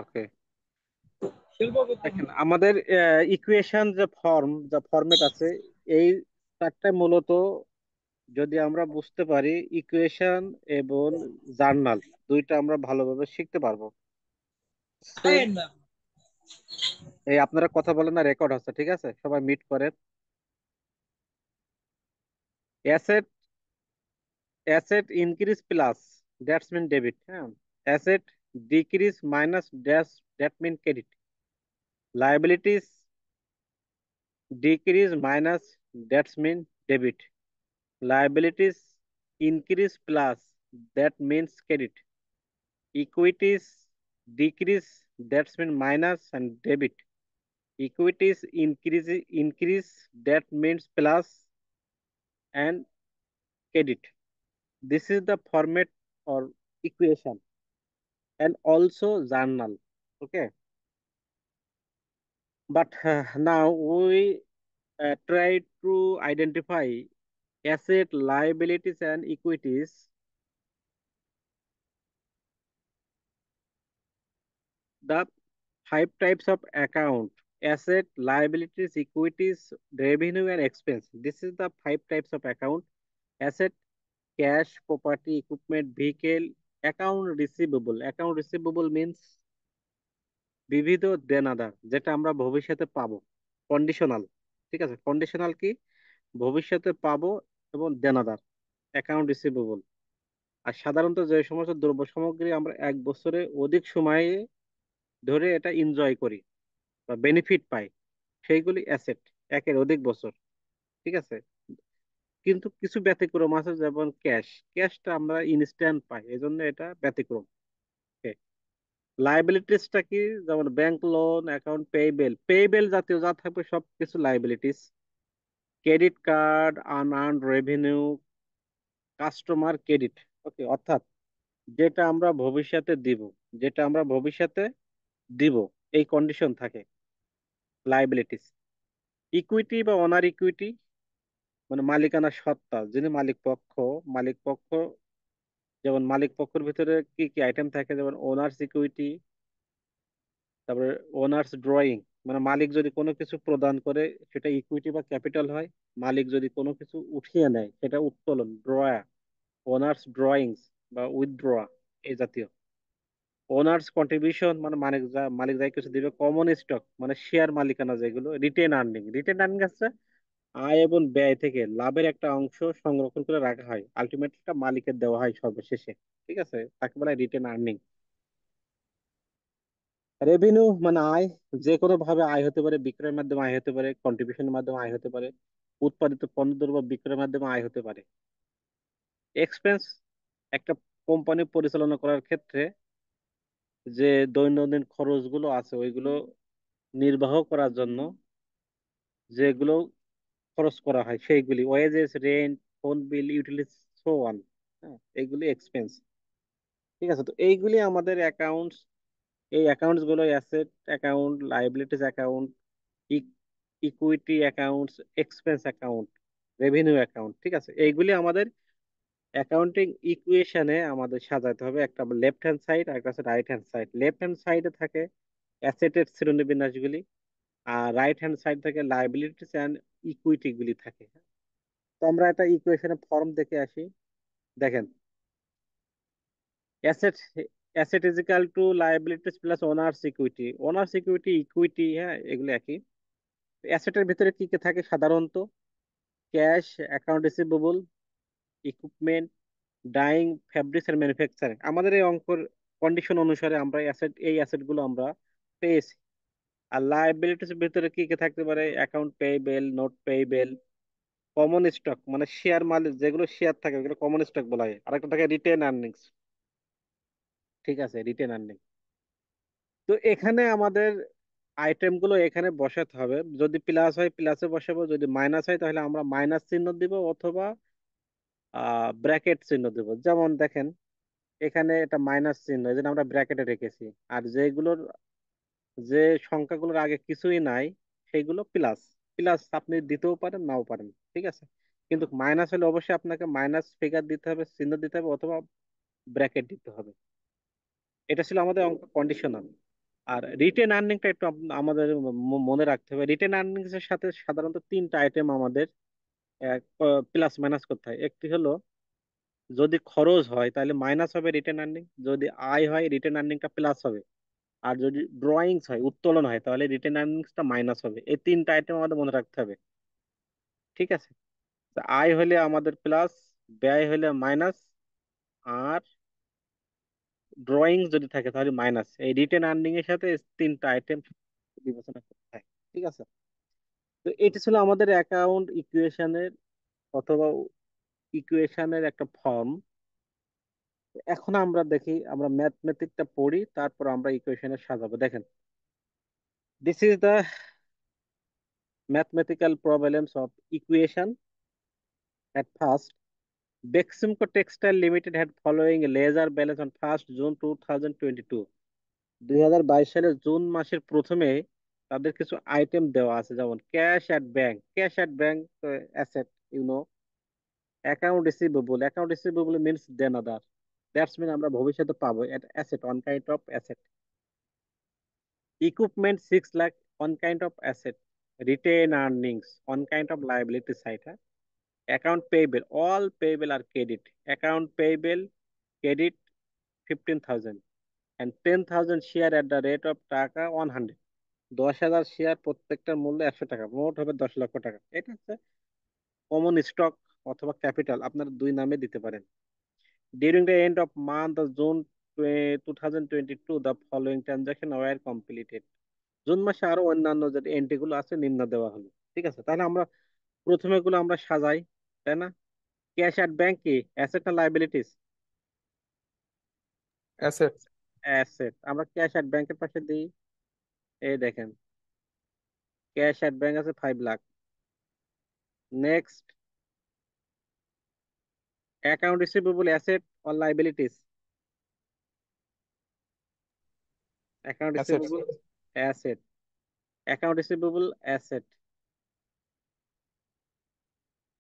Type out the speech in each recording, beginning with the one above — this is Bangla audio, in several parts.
ওকে, দেখেন আমাদের ইকুয়েশন যে ফর্ম, যা ফরম্যাট আছে, এই চারটা মূলত যদি আমরা বুঝতে পারি, ইকুয়েশন এবং জার্নাল দুইটা আমরা ভালোভাবে শিখতে পারবো। সেম, এই আপনারা কথা বলেন না, রেকর্ড হচ্ছে, ঠিক আছে, সবাই মিট করেন। Asset, asset increase plus, that's mean debit, হ্যাঁ। Asset decrease minus dash, that mean credit. Liabilities decrease minus, that's mean debit. Liabilities increase plus, that means credit. Equities decrease, that's mean minus and debit. Equities increase, that means plus and credit. This is the format or equation, and also journal. Okay, but now we try to identify asset, liabilities, and equities. The five types of account: asset, liabilities, equities, revenue, and expense. This is the five types of account: asset, cash, property, equipment, vehicle. Account receivable. Account receivable means বিবিধ দেনাদার, যেটা আমরা ভবিষ্যতে পাবো। কন্ডিশনাল, ঠিক আছে, কন্ডিশনাল কি, ভবিষ্যতে পাবো, এবং দেনাদার, অ্যাকাউন্ট রিসিভেবল। আর সাধারণত যে সমস্ত দ্রব্য সামগ্রী আমরা এক বছরে অধিক সময়ে ধরে এটা এনজয় করি বা বেনিফিট পাই, সেইগুলি অ্যাসেট, একের অধিক বছর, ঠিক আছে। কিন্তু কিছু ব্যতিক্রম আছে, যেমন ক্যাশ। ক্যাশটা আমরা ইনস্ট্যান্ট পাই, এই জন্য এটা ব্যতিক্রম। লাইবিলিটিসটা কি, যেমন bank loan, account payable, payable জাতীয় যা থাকবে সব কিছু liabilities. Credit card, unearned revenue, customer credit. Okay, অর্থাৎ যেটা আমরা ভবিষ্যতে দিব, যেটা আমরা ভবিষ্যতে দিব, এই কন্ডিশন থাকে লাইবিলিটিস। ইকুইটি বা অনার ইকুইটি, মানে মালিকানা সত্তা, যিনি মালিক পক্ষ, মালিক পক্ষ, যেমন মালিক পক্ষের ভিতরে কি কি আইটেম থাকে, যেমন ওনার্স ইকুইটি, তারপরে ওনার্স ড্রয়িং, মানে মালিক যদি কোনো কিছু প্রদান করে সেটা ইকুইটি বা ক্যাপিটাল হয়। মালিক যদি কোনো কিছু উঠিয়ে নেয় সেটা উত্তোলন, ড্রয়া, ওনার্স ড্রয়িংস বা উইথড্রয়া, এই জাতীয়। ওনার্স কন্ট্রিবিউশন, মানে মালিক যাই কিছু দিবে। কমন স্টক মানে শেয়ার মালিকানা, যেগুলো রিটেন আর্নিং। রিটেন আর্নিং আছে আয় এবং ব্যয় থেকে লাভের একটা অংশ সংরক্ষণ করে রাখা হয়, আলটিমেটলি মালিকের দেওয়া হয় সর্বশেষে, ঠিক আছে, তাকে বলা হয় রিটেন আর্নিং। রেভিনিউ মানে আয়, যে কোনো ভাবে আয় হতে পারে, বিক্রয়ের মাধ্যমে আয় হতে পারে, কন্ট্রিবিউশনের মাধ্যমে আয় হতে পারে, উৎপাদিত পণ্য দ্রব্য বিক্রয়ের মাধ্যমে আয় হতে পারে। এক্সপেন্স, একটা কোম্পানি পরিচালনা করার ক্ষেত্রে যে দৈনন্দিন খরচগুলো আছে ওইগুলো নির্বাহ করার জন্য যেগুলো খরচ করা হয়, সেইগুলি wages, rent, phone bill, utility, so on. হ্যাঁ, এইগুলি এক্সপেন্স, ঠিক আছে। তো এইগুলি আমাদের অ্যাকাউন্টস, এই অ্যাকাউন্টস গুলো asset account, liabilities account, equity accounts, expense account, revenue account, ঠিক আছে। এইগুলি আমাদের অ্যাকাউন্টিং ইকুয়েশনে আমাদের সাজাতে হবে। একটা লেফট হ্যান্ড সাইড আর একটা right hand side. Left hand সাইডে থাকে অ্যাসেটের শ্রেণীবিন্যাসগুলি, আর রাইট হ্যান্ড সাইড থেকে লাইবিলিটিস অ্যান্ড ইকুইটি গুলি থাকে। তো আমরা একটা ইকুয়েশনের ফর্ম দেখে আসি। দেখেন, asset, asset is equal to liabilities plus owners equity. Owners equity, equity, হ্যাঁ, এগুলো একই। অ্যাসেটের ভিতরে কি কি থাকে সাধারণত? Cash, account receivable, equipment, dyeing, fabrics এর ম্যানুফ্যাকচারিং। আমাদের এই অঙ্কর কন্ডিশন অনুসারে আমরা এই অ্যাসেট গুলো আমরা পেয়েছি। আর লাইবিলিটিস এর ভিতরে কি কি থাকতে পারে? Account payable, note payable, common stock মানে শেয়ার মালিক, যেগুলো শেয়ার থাকে ওগুলো কমন স্টক বলা হয়। আরেকটা থাকে রিটেন আর্নিংস, ঠিক আছে, রিটেন আর্নিং। তো এখানে আমাদের আইটেম গুলো এখানে বসাতে হবে। যদি প্লাস হয় প্লাসে বসাবো, যদি মাইনাস হয় তাহলে আমরা মাইনাস চিহ্ন দিব, অথবা ব্র্যাকেট চিহ্ন দিব। যেমন দেখেন, এখানে এটা মাইনাস চিহ্ন, এই জন্য আমরা ব্র্যাকেটে রেখেছি। আর যেগুলোর, যে সংখ্যাগুলোর আগে কিছুই নাই, সেগুলো প্লাস। প্লাস আপনি দিতেও পারেন, নাও পারেন, ঠিক আছে। কিন্তু মাইনাস হলে অবশ্যই আপনাকে মাইনাস ফিগার দিতে হবে, চিহ্ন দিতে হবে, অথবা ব্র্যাকেট দিতে হবে। এটা ছিল আমাদের অঙ্ক কন্ডিশনাল। আর রিটেন আর্নিংটা একটু আমাদের মনে রাখতে হবে। রিটেন আর্নিংস এর সাথে সাধারণত তিনটা আইটেম আমাদের প্লাস মাইনাস করতে হয়। একটি হলো যদি খরচ হয় তাহলে মাইনাস হবে রিটেন আর্নিং, যদি আয় হয় রিটেন আর্নিংটা প্লাস হবে, আর যদি ড্রয়িংস হয় উত্তোলন হয় তাহলে রিটেন আর্নিংসটা মাইনাস হবে। এই তিনটা আইটেম আমাদের মনে রাখতে হবে। ঠিক আছে? তা আয় হলে আমাদের প্লাস, ব্যয় হলে মাইনাস, আর ড্রয়িং যদি থাকে তাহলে মাইনাস। এই রিটেন আর্নিং এর সাথে এই তিনটা আইটেম বিবেচনা করতে হয়। ঠিক আছে? তো এটি ছিল আমাদের অ্যাকাউন্ট ইকুয়েশনের অথবা ইকুয়েশনের একটা ফর্ম। এখন আমরা দেখি, আমরা ম্যাথমেটিকটা পড়ি, তারপর আমরা ইকুয়েশনে সাজাবো। দেখেন, this is the mathematical problems of equation. At first, Beximco Textile Limited had following a ledger balance on 1st June 2022। 2022 সালের জুন মাসের প্রথমে তাদের কিছু আইটেম দেওয়া আছে, যেমন cash at bank. Cash at bank asset, you know. Account receivable means দেনাদার, দ্যাটস মিন আমরা ভবিষ্যতে পাবো। Asset, one kind of asset. Equipment 6 lakh, one kind of asset. Retained earnings, one kind of liability side. Account payable, all payable are credit. Account payable, credit 15,000 and 10,000 share at the rate of টাকা 100। 10,000 শেয়ার, প্রত্যেকটার মূল্য 100 টাকা, মোট হবে 10 লক্ষ টাকা। এটা হচ্ছে কমন স্টক অথবা ক্যাপিটাল, আপনার দুই নামে দিতে পারেন। During the end of month of June 2022 the following transaction were completed. June মাসে আরো অন্যান্য যে এন্ট্রি গুলো আছে নিম্ন দেওয়া হলো। ঠিক আছে? তাহলে আমরা প্রথমে গুলো আমরা সাজাই, তাই না? ক্যাশ অ্যাট ব্যাংক কি অ্যাসেট না লাইবিলিটিস? অ্যাসেট। অ্যাসেট। আমরা ক্যাশ অ্যাট ব্যাংকের পাশে দিই। এই দেখেন, ক্যাশ অ্যাট ব্যাংক আছে 5 lakh. Next, account receivable asset or liabilities? Account asset. Receivable asset. Account receivable asset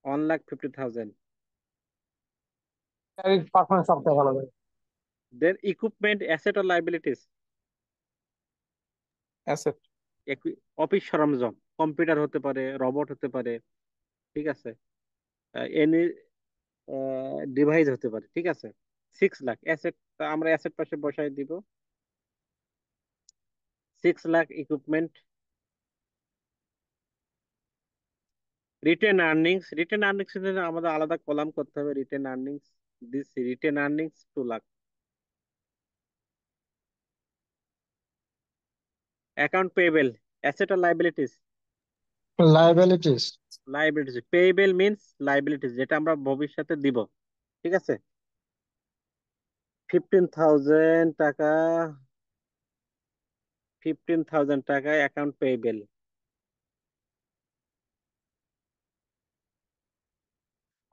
1,50,000। Performance সবচেয়ে ভালো যায়। Then equipment asset or liabilities? Asset. Office সরঞ্জাম, কম্পিউটার হতে পারে, রোবট হতে পারে। ঠিক আছে? এনি ডিভাইস হতে পারে। ঠিক আছে? 6 লাখ অ্যাসেট, আমরা অ্যাসেট পাশে বসাই দিব। 6 lakh equipment. Retained earnings, retained earnings আমাদের আলাদা কলাম করতে হবে। Retained earnings, this retained earnings 2 lakh. Account payable, asset আর liabilities? Liabilities. Liabilities. Payable means liabilities, যেটা আমরা ভবিষ্যতে দিব। ঠিক আছে? 15,000 টাকা, 15,000 টাকা অ্যাকাউন্ট পেয়েবল।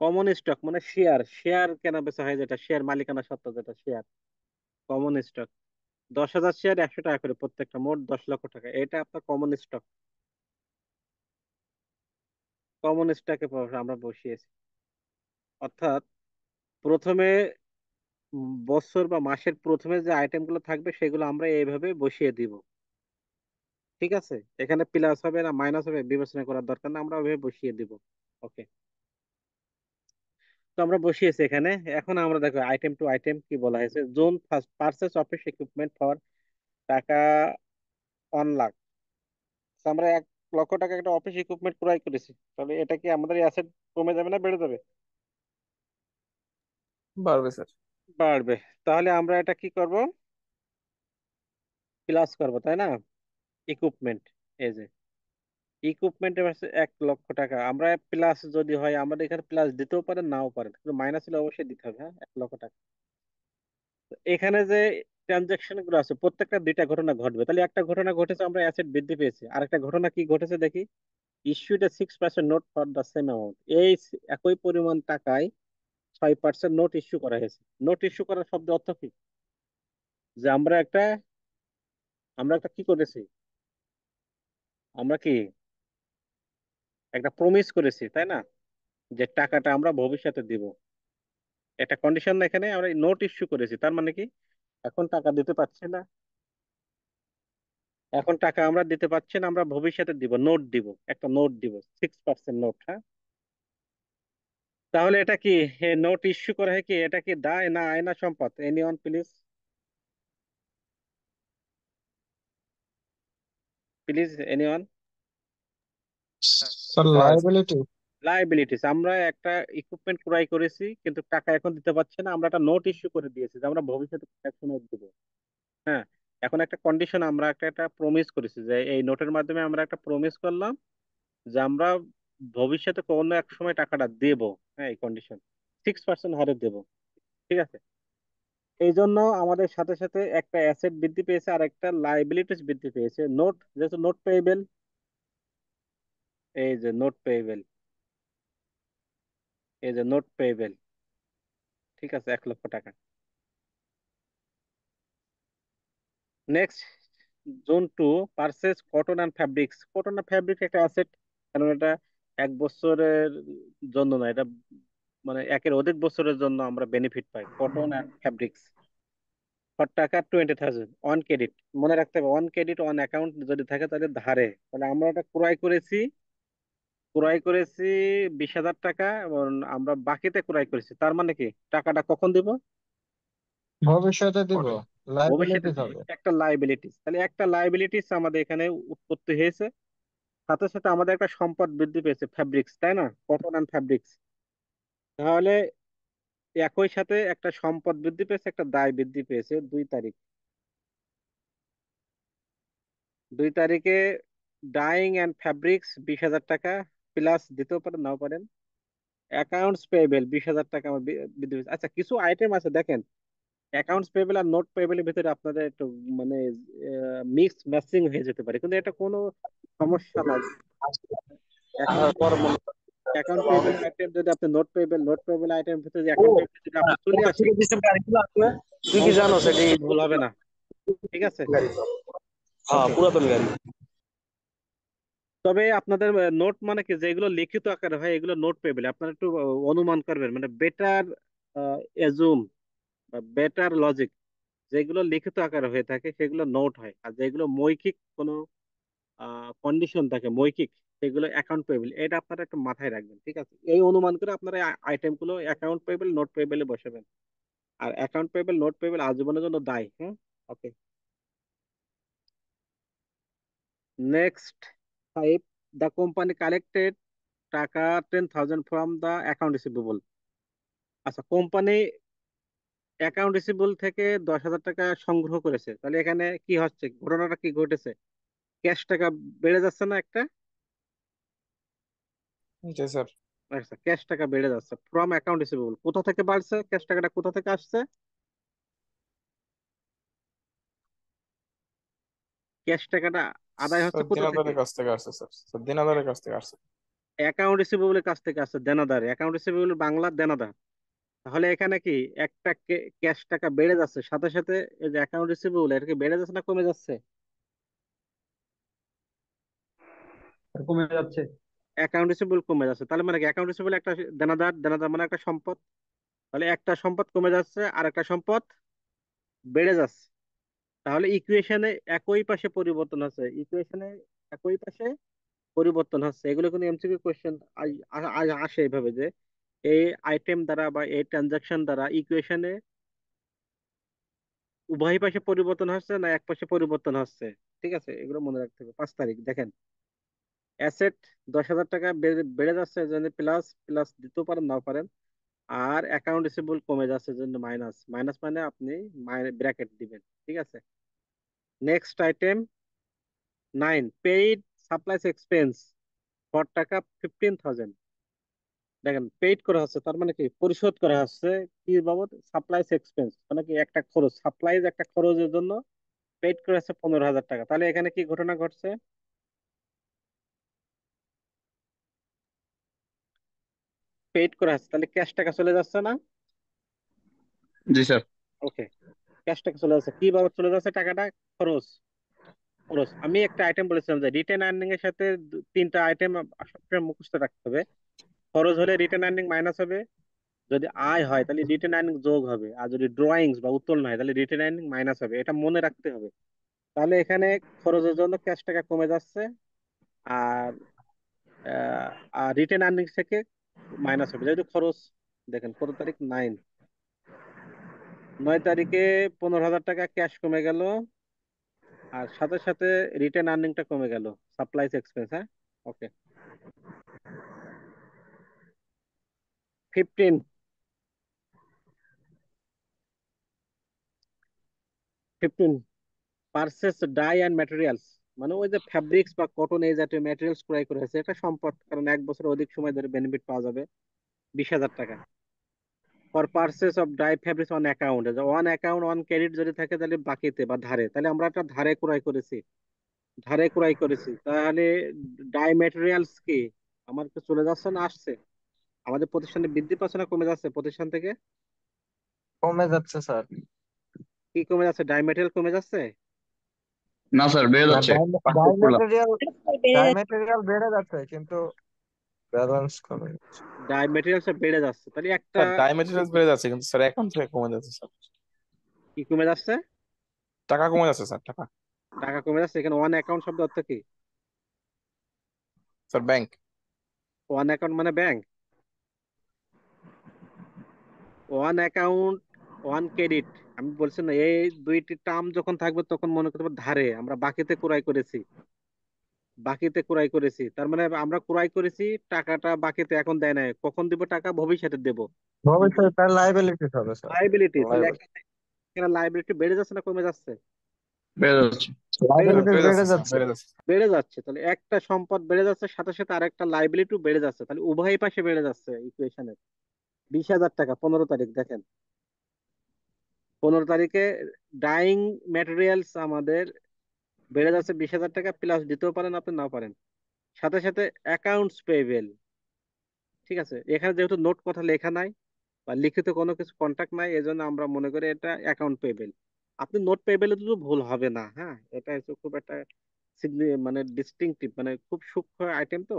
কমন স্টক মানে শেয়ার, শেয়ার কেনা বেচা হয় যেটা, শেয়ার মালিকানা সত্ত্ব যেটা শেয়ার। কমন স্টক 10,000 শেয়ার 100 টাকা করে প্রত্যেকটা, মোট 10 লক্ষ টাকা। এটা আপনার কমন স্টক। কমন স্টকে আমরা বসিয়েছি। অর্থাৎ প্রথমে বছর বা মাসের প্রথমে যে আইটেম গুলো থাকবে সেগুলো আমরা এইভাবে বসিয়ে দিব। ঠিক আছে? এখানে প্লাস হবে না মাইনাস হবে বিবেচনা করার দরকার না, আমরা ওইভাবে বসিয়ে দিব। ওকে, তো আমরা বসিয়েছি এখানে। এখন আমরা দেখো আইটেম টু আইটেম কি বলা হয়েছে। Zone first, purchase office equipment for টাকা 1 লাখ। তো আমরা 1 লক্ষ টাকা একটা অফিস ইকুইপমেন্ট ক্রয় করেছি, তাহলে এটা কি আমাদের অ্যাসেট কমে যাবে না বেড়ে যাবে? বাড়বে স্যার। বাড়বে। তাহলে আমরা এটা কি করব? প্লাস করব, তাই না? ইকুইপমেন্ট, এই যে ইকুইপমেন্টের পাশে 1 লক্ষ টাকা। আমরা প্লাস যদি হয় আমাদের এখানে প্লাস দিতেও পারেন নাও পারেন, কিন্তু মাইনাস হলে অবশ্যই দিতে হবে। হ্যাঁ, 1 লক্ষ টাকা। তো এখানে যে ট্রানজাকশন গুলো আছে প্রত্যেকটা দুইটা ঘটনা ঘটবে, তাহলে একটা ঘটনা ঘটেছে আমরা অ্যাসেট বৃদ্ধি পেয়েছি, আর একটা ঘটনা কি ঘটেছে দেখি। Issued a 6% note for the same amount. এই একই পরিমাণ টাকায় 6% নোট ইস্যু করা হয়েছে। নোট ইস্যু করার শব্দ অর্থ কি? যে আমরা একটা কি করেছি, আমরা কি একটা প্রমিস করেছি, তাই না? যে টাকাটা আমরা ভবিষ্যতে দিব। একটা কন্ডিশন এখানে আমরা নোট ইস্যু করেছি, তার মানে কি এখন টাকা দিতে পারছি না। এখন টাকা আমরা দিতে পারছি না, আমরা ভবিষ্যতে দিব, নোট দিব, একটা নোট দিব, 6% নোট। হ্যাঁ, তাহলে এটা কি, নোট ইস্যু করা হয় কি, এটা কি দায় না আয় না সম্পদ? Anyone please, please anyone. Sir, হ্যাঁ স্যার। liability. লাইবিলিটিস, আমরা একটা ইকুইপমেন্ট ক্রয় করেছি কিন্তু টাকা এখন দিতে পারছি না, আমরা একটা নোট ইস্যু করে দিয়েছি যে আমরা ভবিষ্যতে এক সময় দেবো। হ্যাঁ, এখন একটা কন্ডিশন, আমরা একটা একটা প্রমিস করেছি যে এই নোটের মাধ্যমে আমরা একটা প্রমিস করলাম যে আমরা ভবিষ্যতে কোনো এক সময় টাকাটা দেবো। হ্যাঁ, এই কন্ডিশন 6% হারে দেবো। ঠিক আছে, এই জন্য আমাদের সাথে সাথে একটা অ্যাসেট বৃদ্ধি পেয়েছে আর একটা লাইবিলিটিস বৃদ্ধি পেয়েছে। নোট, যেহেতু নোট পেয়েবেল, এই যে নোট পেয়েবেল, এই যে নোট পেয়েবেল, ঠিক আছে, 1 লক্ষ টাকা। Next, zone 2, purchase cotton and fabrics. Cotton and fabric একটা অ্যাসেট, কারণ এটা 1 বছরের জন্য না, এটা মানে একের অধিক বছরের জন্য আমরা benefit pi. Cotton and fabrics for টাকা 20,000 অন ক্রেডিট। মনে রাখতে হবে, অন ক্রেডিট অন অ্যাকাউন্ট যদি থাকে তাহলে ধারে। তাহলে আমরা এটা ক্রয় করেছি, ক্রয় করেছি 20,000 টাকা, এবং আমরা বাকিতে ক্রয় করেছি, তার মানে কি টাকাটা কখন দিব? ভবিষ্যতে দিব। ভবিষ্যতে Liabilities দিব। হবে। একটা লাইবিলিটিস, তাহলে একটা লাইবিলিটিস আমাদের এখানে উৎপত্তি হয়েছে। সাথে সাথে আমাদের একটা সম্পদ বৃদ্ধি পেয়েছে, ফ্যাব্রিক্স, তাই না, কটন অ্যান্ড ফ্যাব্রিক্স। তাহলে একই সাথে একটা সম্পদ বৃদ্ধি পেয়েছে, একটা দায় বৃদ্ধি পেয়েছে। 2 তারিখ, 2 তারিখে ডাইং অ্যান্ড ফ্যাব্রিক্স 20,000 টাকা, প্লাস দিতেও পারেন নাও পারেন। অ্যাকাউন্টস পেয়েবেল 20,000 টাকা আমার বৃদ্ধি পেয়েছে। আচ্ছা, কিছু আইটেম আছে দেখেন, অ্যাকাউন্টস পেয়েবেল আর নোট পেয়েবেলের ভিতরে আপনাদের একটু মানে মিক্স ম্যাচিং হয়ে যেতে পারে, কিন্তু এটা কোনো সমস্যা নাই। অ্যাকাউন্ট অ্যাকাউন্ট পেয়েবল আইটেম যদি আপনি note payable, note payable item ভিতরে অ্যাকাউন্ট পেয়েবল যদি আপনি চলে আসে, তুই কি অঙ্কটা জানো খুব সেটি? বেশি ভুল হবে না। ঠিক আছে, হ্যাঁ, ওকে। পুরাতন গাড়ি। তবে আপনাদের নোট মানে কি, যেগুলো লিখিত আকারে হয় এগুলো নোট পেয়েবল। আপনারা একটু অনুমান করবেন, মানে বেটার এজুম বা বেটার লজিক, যেগুলো লিখিত আকারে হয়ে থাকে সেগুলো নোট হয়, আর যেগুলো মৌখিক কোনো কন্ডিশন থাকে মৌখিক, সেগুলো অ্যাকাউন্ট পেয়েবল। এটা আপনারা একটু মাথায় রাখবেন। ঠিক আছে, এই অনুমান করে আপনারা আইটেম গুলো অ্যাকাউন্ট পেয়েবল নোট পেয়েবলে বসাবেন। আর অ্যাকাউন্ট পেয়েবল নোট পেয়েবল আজীবনের জন্য দায়। হ্যাঁ, ওকে। নেক্সট 5, দ্য কোম্পানি কালেক্টেড টাকা 10,000 ফ্রম দ্য অ্যাকাউন্ট রিসিভেবল। আচ্ছা, কোম্পানি অ্যাকাউন্ট রিসিভেবল থেকে 10,000 টাকা সংগ্রহ করেছে, তাহলে এখানে কি হচ্ছে, ঘটনাটা কি ঘটেছে? ক্যাশ টাকা বেড়ে যাচ্ছে না একটা? জি স্যার। আচ্ছা, ক্যাশ টাকা বেড়ে যাচ্ছে ফ্রম অ্যাকাউন্ট রিসিভেবল। কোথা থেকে বাড়ছে ক্যাশ টাকাটা, কোথা থেকে আসছে? ক্যাশ টাকাটা আদায় হচ্ছে স্যার কোথা থেকে? দিনাদারের কাছ থেকে আসছে স্যার, স্যার দিনাদারের কাছ থেকে আসছে। অ্যাকাউন্ট রিসিভেবলের কাছ থেকে আসছে, দেনাদার। অ্যাকাউন্ট রিসিভেবল বাংলা দেনাদার। তাহলে এখানে কি একটা ক্যাশ টাকা বেড়ে যাচ্ছে, সাথে সাথে এই যে অ্যাকাউন্ট রিসিভেবল, এটা কি বেড়ে যাচ্ছে না কমে যাচ্ছে? কমে যাচ্ছে। অ্যাকাউন্ট রিসিভেবল কমে যাচ্ছে, তাহলে মানে কি অ্যাকাউন্ট রিসিভেবল একটা দেনাদার, দেনাদার মানে একটা সম্পদ। তাহলে একটা সম্পদ কমে যাচ্ছে আর একটা সম্পদ বেড়ে যাচ্ছে। তাহলে ইকুয়েশনে একই পাশে পরিবর্তন হচ্ছে, ইকুয়েশনে একই পাশে পরিবর্তন হচ্ছে। এগুলো কিন্তু এমসিকিউ কোশ্চেন আসে এইভাবে যে এই আইটেম দ্বারা বা এই ট্রানজাকশন দ্বারা ইকুয়েশনে উভয় পাশে পরিবর্তন হচ্ছে না এক পাশে পরিবর্তন হচ্ছে। ঠিক আছে, এগুলো মনে রাখতে হবে। 5 তারিখ দেখেন, অ্যাসেট 10,000 টাকা বেড়ে যাচ্ছে, এই জন্য প্লাস, প্লাস দিতেও পারেন নাও পারেন। আর অ্যাকাউন্ট রিসিভেবল কমে যাচ্ছে, এই জন্য মাইনাস, মাইনাস মানে আপনি ব্র্যাকেট দিবেন। ঠিক আছে, next item 9, paid supplies expense for টাকা 15,000। দেখেন, পেইড করা হচ্ছে তার মানে কি পরিশোধ করা হচ্ছে কি বাবদ? সাপ্লাইস এক্সপেন্স মানে কি একটা খরচ, সাপ্লাইজ একটা খরচের জন্য পেইড করা হচ্ছে 15,000 টাকা। তাহলে এখানে কি ঘটনা ঘটছে? পেইড করা হচ্ছে, তাহলে ক্যাশ টাকা চলে যাচ্ছে না? জি স্যার। ওকে, ক্যাশ টাকা চলে যাচ্ছে, কি বাবদ চলে যাচ্ছে টাকাটা? খরচ, খরচ। আমি একটা আইটেম বলেছিলাম যে রিটেন আর্নিং এর সাথে 3টা আইটেম সবসময় মুখস্থ রাখতে হবে। খরচ হলে রিটেন আর্নিং মাইনাস হবে, যদি আয় হয় তাহলে রিটেন আর্নিং যোগ হবে, আর যদি ড্রয়িংস বা উত্তোলন হয় তাহলে রিটেন আর্নিং মাইনাস হবে। এটা মনে রাখতে হবে। তাহলে এখানে খরচের জন্য ক্যাশ টাকা কমে যাচ্ছে, আর আর রিটেন আর্নিং থেকে মাইনাস হবে যেহেতু খরচ। দেখেন কত তারিখ, 9, 9 তারিখে 15,000 টাকা ক্যাশ কমে গেল, আর সাথে সাথে রিটেন আর্নিংটা কমে গেল, সাপ্লাইজ এক্সপেন্স। হ্যাঁ, ওকে। 15, পারচেস ডাই অ্যান্ড ম্যাটেরিয়ালস, মানে ওই যে ফ্যাব্রিক্স বা কটন এই জাতীয় ম্যাটেরিয়ালস ক্রয় করেছে, এটা সম্পদ, কারণ 1 বছর অধিক সময় ধরে বেনিফিট পাওয়া যাবে, 20,000 টাকা। For purchase of dye fabrics on account, on account on credit যদি থাকে তাহলে বাকিতে বা ধারে, তাহলে আমরা একটা ধারে ক্রয় করেছি, তাহলে ডাই ম্যাটেরিয়ালস কি আমার তো চলে যাচ্ছে না আসছে? আমাদের প্রতিষ্ঠানে বৃদ্ধি পাচ্ছে না কমে যাচ্ছে প্রতিষ্ঠান থেকে? কমে যাচ্ছে স্যার। কি কমে যাচ্ছে? ডাই ম্যাটেরিয়াল কমে যাচ্ছে? না স্যার, বেড়ে না, যাচ্ছে। ডাই পার্চেস করলাম। মেটেরিয়াল বেড়ে যাচ্ছে, কিন্তু ব্যালেন্স কমে যাচ্ছে। ডাই ম্যাটেরিয়ালস বেড়ে যাচ্ছে, তাহলে একটা স্যার ডাই মেটেরিয়ালস বেড়ে যাচ্ছে, কিন্তু স্যার অ্যাকাউন্ট থেকে কমে যাচ্ছে স্যার। কি কমে যাচ্ছে? টাকা কমে যাচ্ছে স্যার, টাকা। টাকা কমে যাচ্ছে। এখানে ওয়ান অ্যাকাউন্ট শব্দ অর্থ কি? Sir bank. ওয়ান অ্যাকাউন্ট মানে bank? One account, one credit, আমি বলছি না, এই দুইটি টার্ম যখন থাকবে তখন মনে করতে হবে ধারে আমরা বাকিতে ক্রয় করেছি, তার মানে আমরা ক্রয় করেছি, টাকাটা বাকিতে এখন দেয় নাই, কখন দিব টাকা? ভবিষ্যতে দেব। ভবিষ্যতে তার লাইবিলিটিস হবে স্যার। লাইবিলিটি, তাহলে লাইবিলিটি এখানে লাইবিলিটি বেড়ে যাচ্ছে না কমে যাচ্ছে? বেড়ে যাচ্ছে। বেড়ে স্যার যাচ্ছে। লাইবিলিটিস বেড়ে বেড়ে যাচ্ছে স্যার, যাচ্ছে। বেড়ে যাচ্ছে। বেড়ে যাচ্ছে, তাহলে একটা সম্পদ বেড়ে যাচ্ছে, সাথে সাথে আরেকটা লাইবিলিটি বেড়ে যাচ্ছে, তাহলে উভয় পাশে বেড়ে যাচ্ছে ইকুয়েশনে। 20,000 টাকা 15 তারিখ, দেখেন 15 তারিখে ডাইং ম্যাটেরিয়ালস আমাদের বেড়ে যাচ্ছে 20,000 টাকা, প্লাস দিতেও পারেন আপনি, নাও পারেন। সাথে সাথে অ্যাকাউন্টস পেয়েবেল, ঠিক আছে, এখানে যেহেতু নোট কথা লেখা নাই বা লিখিত কোনো কিছু কন্ট্যাক্ট নাই, এজন্য আমরা মনে করি এটা অ্যাকাউন্ট পেয়েবেল। আপনি নোট পেয়েবেলে তো ভুল হবে না, হ্যাঁ, এটা হচ্ছে খুব একটা মানে ডিস্টিংটিভ, মানে খুব সূক্ষ্ম আইটেম তো।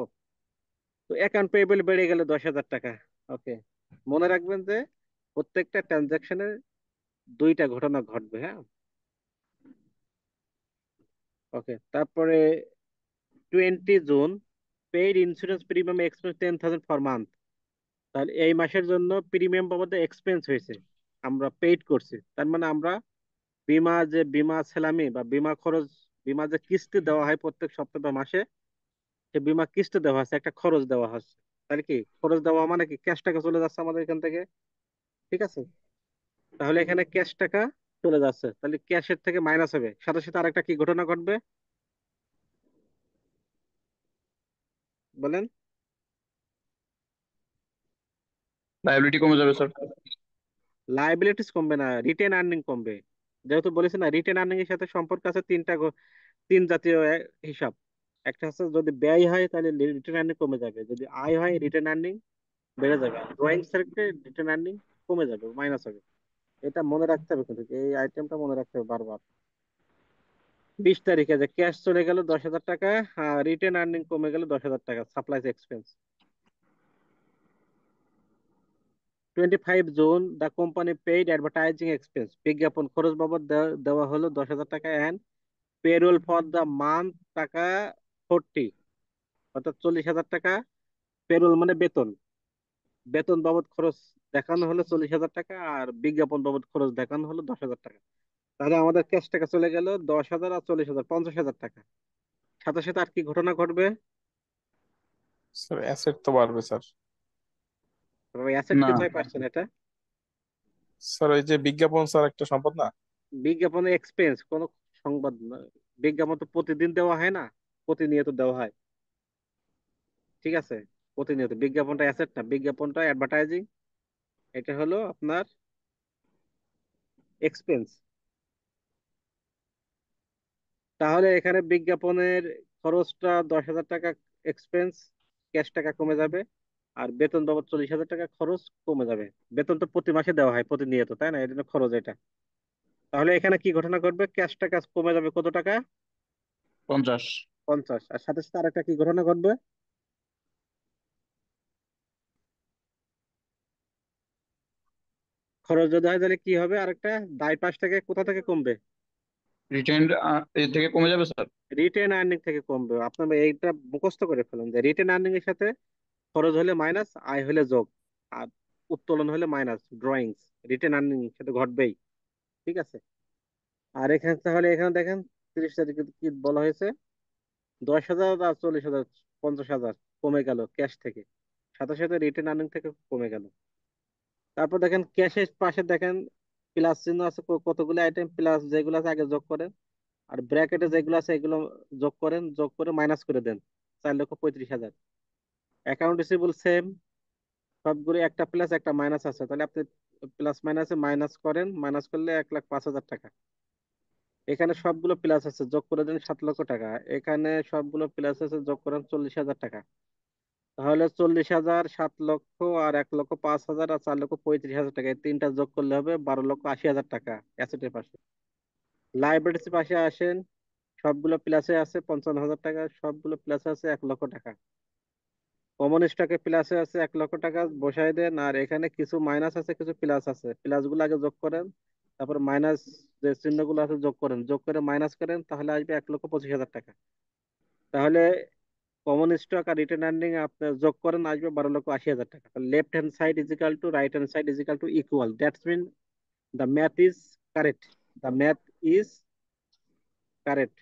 তো অ্যাকাউন্ট পেয়েবেল বেড়ে গেল 10,000 টাকা। ওকে, মনে রাখবেন যে প্রত্যেকটা ট্রানজাকশনে দুইটা ঘটনা ঘটবে, হ্যাঁ। ওকে, তারপরে 20 June, paid insurance premium expense 10,000 for month. তাহলে এই মাসের জন্য প্রিমিয়াম বাবদে এক্সপেন্স হয়েছে, আমরা পেইড করছি, তার মানে আমরা বীমা সেলামি বা বীমা খরচ, বীমা যে কিস্তি দেওয়া হয় প্রত্যেক সপ্তাহে বা মাসে, সে বীমা কিস্তি দেওয়া হচ্ছে, একটা খরচ দেওয়া হচ্ছে। তাহলে কি খরচ দেওয়া মানে কি? ক্যাশ টাকা চলে যাচ্ছে আমাদের এখান থেকে, ঠিক আছে। তাহলে এখানে ক্যাশ টাকা চলে যাচ্ছে, তাহলে ক্যাশের থেকে মাইনাস হবে, সাথে সাথে আরেকটা কি ঘটনা ঘটবে বলেন? লাইবিলিটি কমে যাবে স্যার। লাইবিলিটিস কমবে না, রিটেন আর্নিং কমবে। যেহেতু বলেছি না, রিটেন আর্নিং এর সাথে সম্পর্ক আছে তিন জাতীয় হিসাব। একটা হচ্ছে যদি ব্যয় হয় তাহলে রিটেন আর্নিং কমে যাবে, যদি আয় হয় রিটেন আর্নিং বেড়ে যাবে, আর ড্রয়িং সার্কিটে রিটেন আর্নিং কমে যাবে, মাইনাস হবে। এটা মনে রাখতে হবে, কিন্তু এই আইটেমটা মনে রাখতে হবে বারবার। 20 তারিখে যে ক্যাশ চলে গেল 10,000 টাকা, রিটেন আর্নিং কমে গেল 10,000 টাকা, supplies expense. 25 June, the company paid advertising expense, বিজ্ঞাপন খরচ বাবদ দেওয়া হলো 10,000 টাকা, and payroll for the month টাকা 40, অর্থাৎ 40,000 টাকা। পেরোল মানে বেতন, বেতন বাবদ খরচ দেখানো হলো 40,000 টাকা, আর বিজ্ঞাপন বাবদ খরচ দেখানো হলো 10,000 টাকা। তাহলে আমাদের ক্যাশ টাকা চলে গেল 10,000 আর 40,000, 50,000 টাকা। সাথে সাথে আর কি ঘটনা ঘটবে? স্যার অ্যাসেট তো বাড়বে স্যার। অ্যাসেট না কোথায় পাচ্ছেন এটা? স্যার, ওই যে বিজ্ঞাপন স্যার একটা সম্পদ না। বিজ্ঞাপনের এক্সপেন্স কোনো সংবাদ না। বিজ্ঞাপন তো প্রতিদিন দেওয়া হয় না, প্রতিনিয়ত দেওয়া হয়, ঠিক আছে। প্রতিনিয়ত বিজ্ঞাপনটা অ্যাসেট না, বিজ্ঞাপনটা অ্যাডভার্টাইজিং, এটা হলো আপনার এক্সপেন্স। তাহলে এখানে বিজ্ঞাপনের খরচটা 10,000 টাকা এক্সপেন্স, ক্যাশ টাকা কমে যাবে, আর বেতন বাবদ 40,000 টাকা খরচ কমে যাবে। বেতন তো প্রতি মাসে দেওয়া হয় প্রতিনিয়ত, তাই না? এটা খরচ এটা। তাহলে এখানে কি ঘটনা ঘটবে? ক্যাশ টাকা কমে যাবে কত টাকা? 50। 50। আর সাথে সাথে আরেকটা কি ঘটনা ঘটবে? খরচ যদি হয় তাহলে কি হবে আরেকটা? দায় পাশ থেকে কোথা থেকে কমবে? রিটেন এর থেকে কমে যাবে স্যার? রিটেন আর্নিং থেকে কমবে। আপনার এইটা মুখস্থ করে ফেলুন যে রিটেন আর্নিং এর সাথে খরচ হলে মাইনাস, আয় হলে যোগ, আর উত্তোলন হলে মাইনাস, ড্রয়িংস রিটেন আর্নিং সেটা ঘটবেই। ঠিক আছে। আর এখানে তাহলে এখানে দেখেন 30 তারিখে কি বলা হয়েছে, 10,000 আর 40,000, 50,000 কমে গেল ক্যাশ থেকে, সাথে সাথে রিটেন আর্নিং থেকে কমে গেল। তারপর দেখেন ক্যাশের পাশে দেখেন প্লাস চিহ্ন আছে, কতগুলো আইটেম প্লাস যেগুলো আছে আগে যোগ করেন, আর ব্র্যাকেটে যেগুলো আছে এগুলো যোগ করেন, যোগ করে মাইনাস করে দেন 4,35,000। অ্যাকাউন্ট রিসিভেবল সেম, সবগুলো একটা প্লাস একটা মাইনাস আছে, তাহলে আপনি প্লাস মাইনাসে মাইনাস করেন, মাইনাস করলে 1,05,000 টাকা। এখানে সবগুলো প্লাস আছে, যোগ করে দেন 7 লক্ষ টাকা। এখানে সবগুলো প্লাস আছে, যোগ করেন 40,000 টাকা। তাহলে 40,000, 7 লক্ষ, আর 1,05,000, আর 4,35,000 টাকা, এই তিনটা যোগ করলে হবে 12,80,000 টাকা অ্যাসেটের পাশে। লাইবিলিটির পাশে আসেন, সবগুলো প্লাসে আছে 55,000 টাকা, সবগুলো প্লাসে আছে 1 লক্ষ টাকা। কমন স্টকে প্লাসে আছে 1 লক্ষ টাকা, বসাই দেন। আর এখানে কিছু মাইনাস আছে, কিছু প্লাস আছে, প্লাস গুলো আগে যোগ করেন, তারপর মাইনাস যে চিহ্নগুলো আছে যোগ করেন, যোগ করে মাইনাস করেন, তাহলে আসবে 1,25,000 টাকা। তাহলে কমন স্টক আর রিটেন আর্নিং আপনি যোগ করেন, আসবে 12,80,000 টাকা। Left hand side is equal to right hand side is equal to equal, that's mean the math is correct, the math is correct.